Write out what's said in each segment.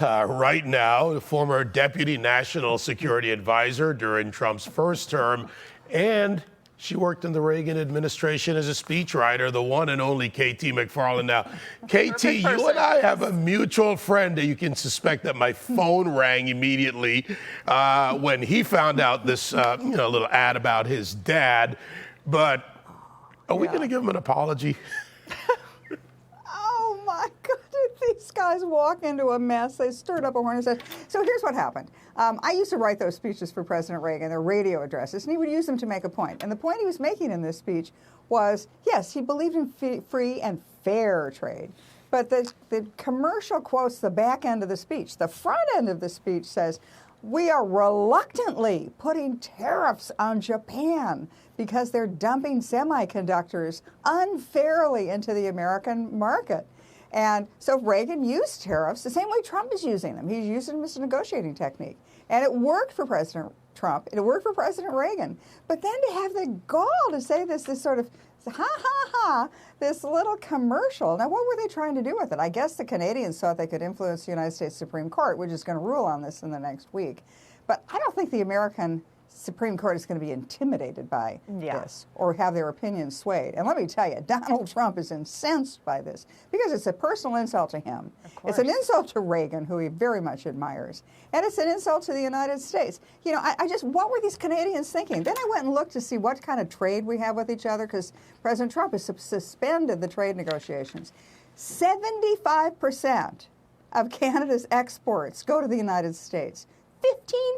Right now, the former Deputy National Security Advisor during Trump's first term, and she worked in the Reagan administration as a speechwriter, the one and only KT McFarland. Now, KT, you and I have a mutual friend that you can suspect that my phone rang immediately when he found out this little ad about his dad. But are we going to give him an apology? Oh, my God. These guys walk into a mess. They stirred up a hornet's nest. So here's what happened. I used to write those speeches for President Reagan, their radio addresses, and he would use them to make a point. And the point he was making in this speech was, yes, he believed in free and fair trade. But the commercial quotes the back end of the speech. The front end of the speech says, we are reluctantly putting tariffs on Japan because they're dumping semiconductors unfairly into the American market. And so Reagan used tariffs the same way Trump is using them. He's using them as a negotiating technique. And it worked for President Trump. It worked for President Reagan. But then to have the gall to say this sort of, this little commercial. Now, what were they trying to do with it? I guess the Canadians thought they could influence the United States Supreme Court, which is going to rule on this in the next week. But I don't think the American Supreme Court is going to be intimidated by this or have their opinions swayed. And let me tell you, Donald Trump is incensed by this because it's a personal insult to him. It's an insult to Reagan, who he very much admires. And it's an insult to the United States. You know, what were these Canadians thinking? Then I went and looked to see what kind of trade we have with each other because President Trump has suspended the trade negotiations. 75% of Canada's exports go to the United States.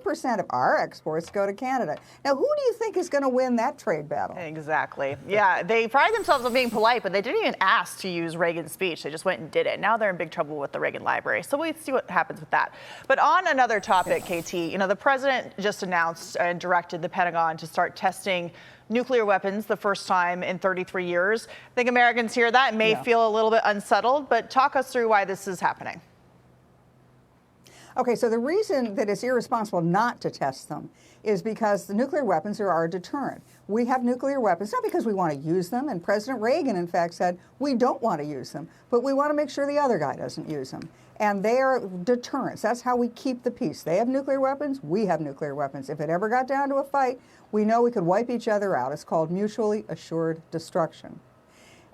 15% of our exports go to Canada. Now, who do you think is going to win that trade battle? Exactly. Yeah, they pride themselves on being polite, but they didn't even ask to use Reagan's speech. They just went and did it. Now they're in big trouble with the Reagan Library. So we'll see what happens with that. But on another topic, KT, the president just announced and directed the Pentagon to start testing nuclear weapons the first time in 33 years. I think Americans hear that and may feel a little bit unsettled, but talk us through why this is happening. Okay, so the reason that it's irresponsible not to test them is because the nuclear weapons are our deterrent. We have nuclear weapons, not because we want to use them, and President Reagan, in fact, said we don't want to use them, but we want to make sure the other guy doesn't use them. And they are deterrents. That's how we keep the peace. They have nuclear weapons, we have nuclear weapons. If it ever got down to a fight, we know we could wipe each other out. It's called mutually assured destruction.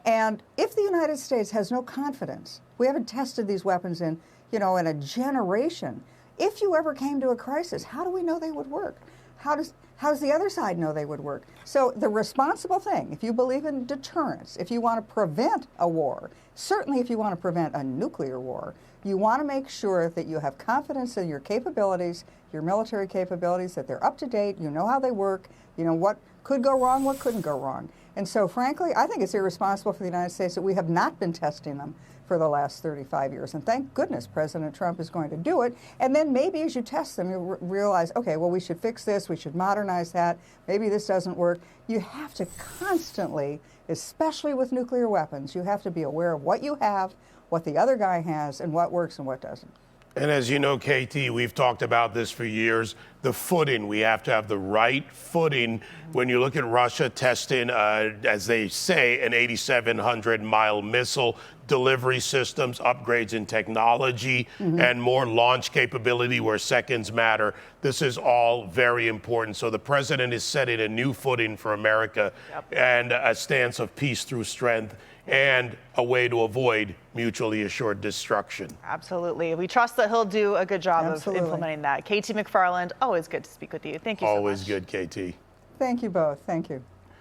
And if the United States has no confidence, we haven't tested these weapons in a generation. If you ever came to a crisis, how do we know they would work? How does the other side know they would work? So the responsible thing, if you believe in deterrence, if you want to prevent a war, certainly if you want to prevent a nuclear war, you want to make sure that you have confidence in your capabilities, your military capabilities, that they're up to date, you know how they work, you know what could go wrong, what couldn't go wrong. And so frankly, I think it's irresponsible for the United States that we have not been testing them for the last 35 years. And thank goodness President Trump is going to do it. And then maybe as you test them, you realize, okay, well, we should fix this, we should modernize that, maybe this doesn't work. You have to constantly, especially with nuclear weapons, you have to be aware of what you have, what the other guy has, and what works and what doesn't. And as you know, KT, we've talked about this for years, the footing. We have to have the right footing. When you look at Russia testing, as they say, an 8,700-mile missile, delivery systems, upgrades in technology, and more launch capability where seconds matter. This is all very important. So the president is setting a new footing for America and a stance of peace through strength and a way to avoid mutually assured destruction. Absolutely. We trust that he'll do a good job of implementing that. KT McFarland, always good to speak with you. Thank you so much. Always good, KT. Thank you both. Thank you.